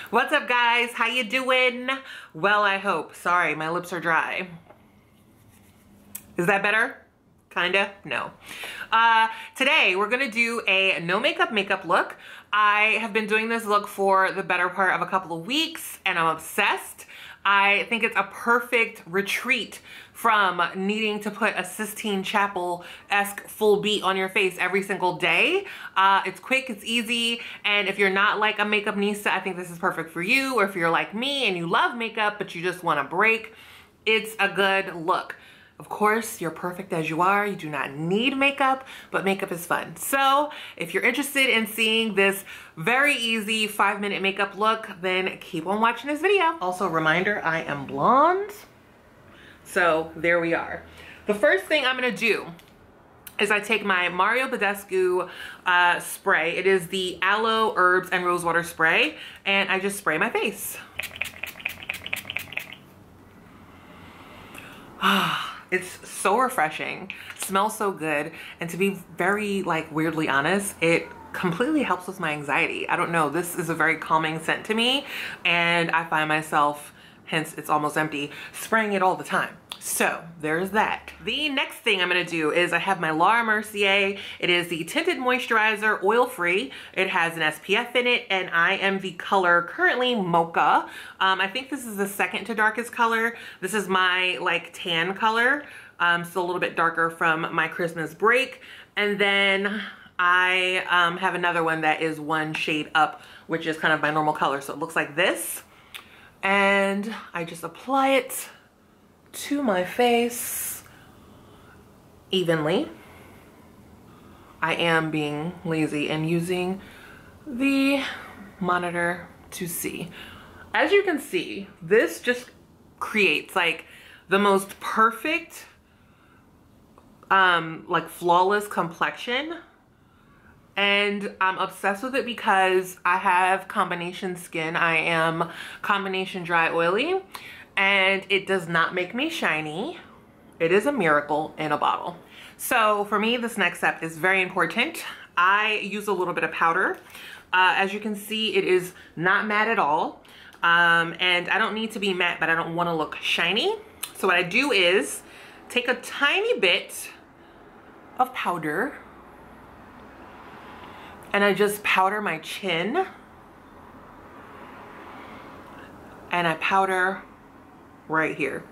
What's up, guys? How you doing? Well, I hope. Sorry, my lips are dry. Is that better? Kinda? No. Today we're gonna do a no makeup look. I have been doing this look for the better part of a couple of weeks and I'm obsessed. I think it's a perfect retreat from needing to put a Sistine Chapel-esque full beat on your face every single day. It's quick, it's easy, and if you're not like a makeup nista, I think this is perfect for you. Or if you're like me and you love makeup but you just want a break, it's a good look. Of course, you're perfect as you are. You do not need makeup, but makeup is fun. So if you're interested in seeing this very easy 5-minute makeup look, then keep on watching this video. Also, reminder, I am blonde. So there we are. The first thing I'm gonna do is I take my Mario Badescu spray. It is the Aloe Herbs and Rosewater spray, and I just spray my face. It's so refreshing, smells so good, and to be very like weirdly honest, it completely helps with my anxiety. I don't know, this is a very calming scent to me, and I find myself, hence it's almost empty, spraying it all the time. So there's that. The next thing I'm gonna do is I have my Laura Mercier. It is the Tinted Moisturizer, oil-free. It has an SPF in it, and I am the color currently Mocha. I think this is the second to darkest color. This is my like tan color. Still a little bit darker from my Christmas break. And then I have another one that is one shade up, which is kind of my normal color. So it looks like this. And I just apply it to my face evenly. I am being lazy and using the monitor to see. As you can see, this just creates like the most perfect, like flawless complexion. And I'm obsessed with it because I have combination skin. I am combination dry oily, and it does not make me shiny. It is a miracle in a bottle. So for me, this next step is very important. I use a little bit of powder. As you can see, it is not matte at all. And I don't need to be matte, but I don't want to look shiny. So what I do is take a tiny bit of powder and I just powder my chin, and I powder right here.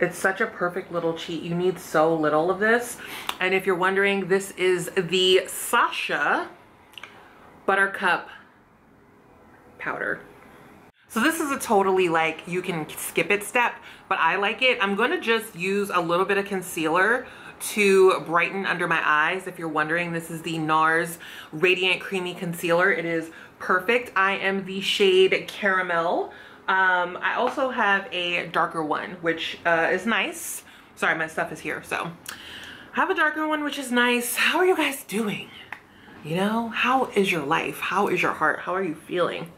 It's such a perfect little cheat. You need so little of this. And if you're wondering, this is the Sasha Buttercup powder. So this is a totally like you can skip it step, but I like it. I'm gonna just use a little bit of concealer to brighten under my eyes. If you're wondering, this is the NARS Radiant Creamy Concealer. It is perfect. I am the shade Caramel. I also have a darker one, which is nice. Sorry, my stuff is here. So I have a darker one, which is nice. How are you guys doing? You know, how is your life? How is your heart? How are you feeling?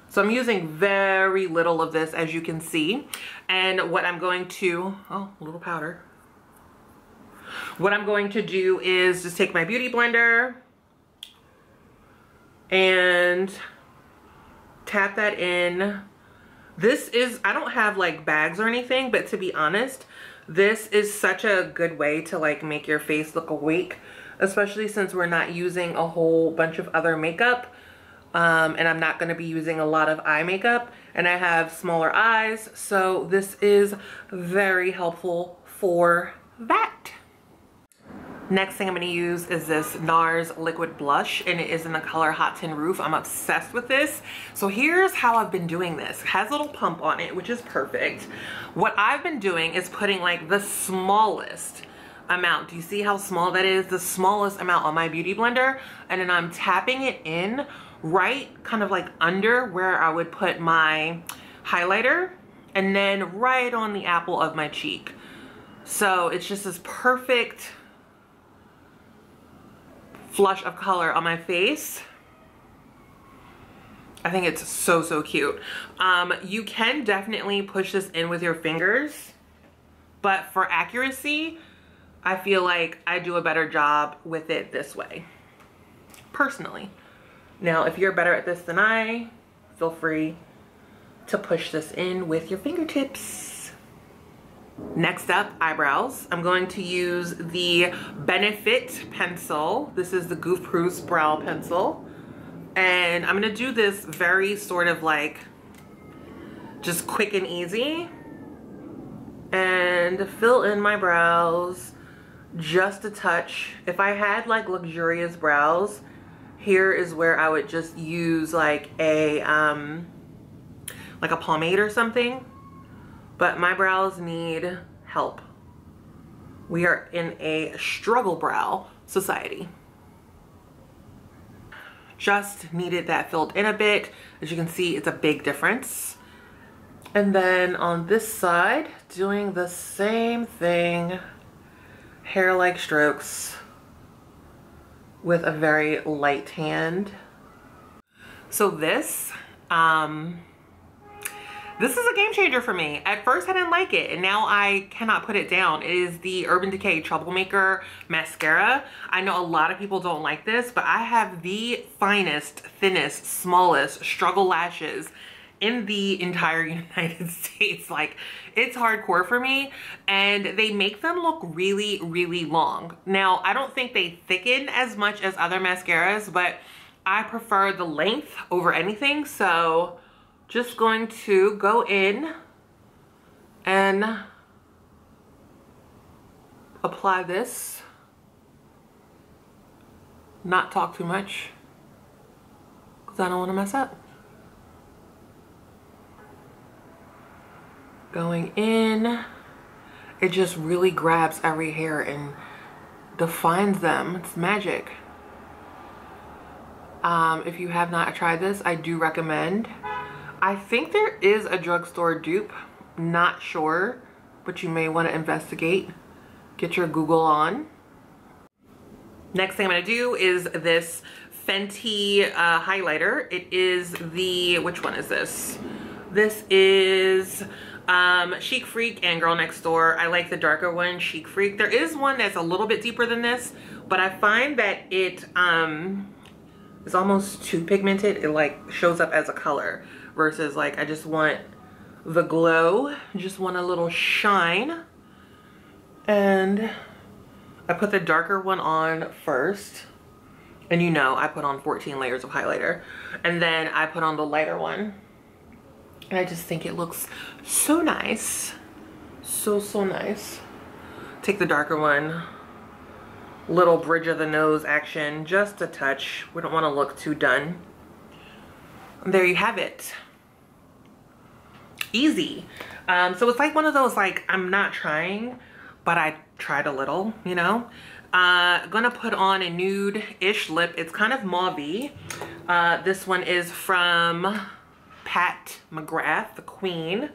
So I'm using very little of this, as you can see. And what I'm going to, oh, a little powder. What I'm going to do is just take my beauty blender and tap that in. This is, I don't have like bags or anything, but to be honest, this is such a good way to like make your face look awake, especially since we're not using a whole bunch of other makeup. And I'm not going to be using a lot of eye makeup, and I have smaller eyes, so this is very helpful for that. Next thing I'm going to use is this NARS liquid blush, and it is in the color Hot Tin Roof. I'm obsessed with this. So here's how I've been doing this. It has a little pump on it, which is perfect. What I've been doing is putting like the smallest amount. Do you see how small that is? The smallest amount on my beauty blender, and then I'm tapping it in right kind of like under where I would put my highlighter, and then right on the apple of my cheek. So it's just this perfect flush of color on my face. I think it's so, so cute. You can definitely push this in with your fingers, but for accuracy, I feel like I do a better job with it this way, personally. Now, if you're better at this than I, feel free to push this in with your fingertips. Next up, eyebrows. I'm going to use the Benefit pencil. This is the Goof Proof brow pencil. And I'm gonna do this very sort of like, just quick and easy. And fill in my brows just a touch. If I had like luxurious brows, here is where I would just use like a pomade or something. But my brows need help. We are in a struggle brow society. Just needed that filled in a bit. As you can see, it's a big difference. And then on this side, doing the same thing, hair-like strokes with a very light hand. So this is a game changer for me. At first I didn't like it, and now I cannot put it down. It is the Urban Decay Troublemaker Mascara. I know a lot of people don't like this, but I have the finest, thinnest, smallest struggle lashes in the entire United States. Like, it's hardcore for me, and they make them look really, really long. Now, I don't think they thicken as much as other mascaras, but I prefer the length over anything, so just going to go in and apply this. Not talk too much, because I don't want to mess up. Going in, it just really grabs every hair and defines them. It's magic. If you have not tried this, I do recommend. I think there is a drugstore dupe, not sure, but you may want to investigate. Get your Google on. Next thing I'm gonna do is this Fenty highlighter. It is the, which one is this? This is Chic Freak and Girl Next Door. I like the darker one, Chic Freak. There is one that's a little bit deeper than this, but I find that it is almost too pigmented. It like shows up as a color versus like I just want the glow, just want a little shine. And I put the darker one on first, and you know I put on 14 layers of highlighter, and then I put on the lighter one. And I just think it looks so nice. So nice. Take the darker one. Little bridge of the nose action, just a touch. We don't want to look too done. And there you have it. Easy. So it's like one of those, like, I'm not trying, but I tried a little, you know. Gonna put on a nude-ish lip. It's kind of mauve-y. This one is from Pat McGrath, the Queen.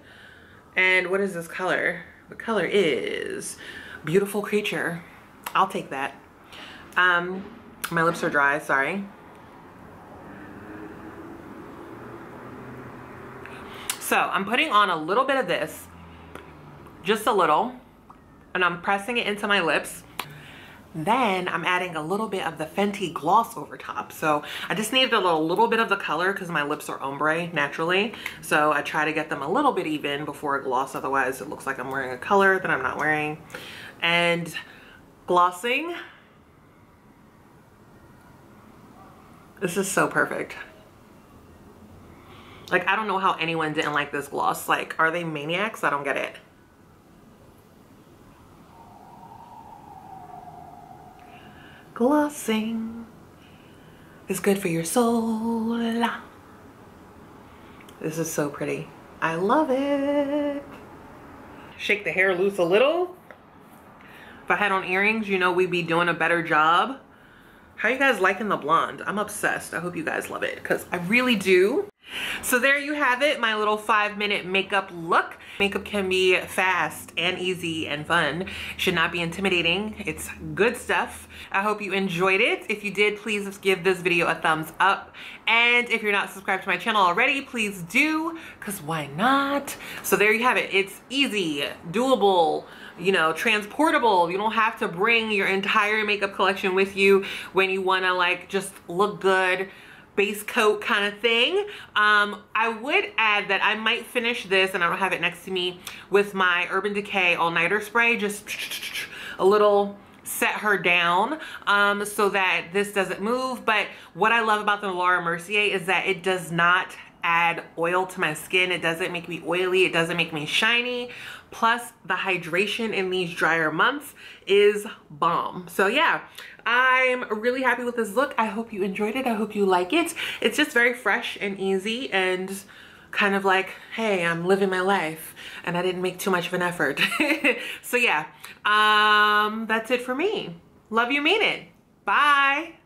And what is this color? The color is Beautiful Creature. I'll take that. My lips are dry, sorry. So I'm putting on a little bit of this, just a little, and I'm pressing it into my lips. Then I'm adding a little bit of the Fenty gloss over top. So I just needed a little bit of the color because my lips are ombre naturally. So I try to get them a little bit even before I gloss, otherwise it looks like I'm wearing a color that I'm not wearing. And glossing. This is so perfect. Like, I don't know how anyone didn't like this gloss. Like, are they maniacs? I don't get it. Glossing is good for your soul. This is so pretty. I love it. Shake the hair loose a little. If I had on earrings, you know we'd be doing a better job. How you guys liking the blonde? I'm obsessed. I hope you guys love it because I really do. So there you have it, my little 5-minute makeup look. Makeup can be fast and easy and fun. Should not be intimidating. It's good stuff. I hope you enjoyed it. If you did, please give this video a thumbs up. And if you're not subscribed to my channel already, please do, because why not? So there you have it. It's easy, doable, you know, transportable. You don't have to bring your entire makeup collection with you when you want to like just look good, base coat kind of thing. I would add that I might finish this, and I don't have it next to me, with my Urban Decay All-Nighter Spray. Just a little set her down so that this doesn't move. But what I love about the Laura Mercier is that it does not add oil to my skin. It doesn't make me oily. It doesn't make me shiny. Plus the hydration in these drier months is bomb. So yeah, I'm really happy with this look. I hope you enjoyed it. I hope you like it. It's just very fresh and easy and kind of like, hey, I'm living my life and I didn't make too much of an effort. So yeah, that's it for me. Love you, mean it. Bye.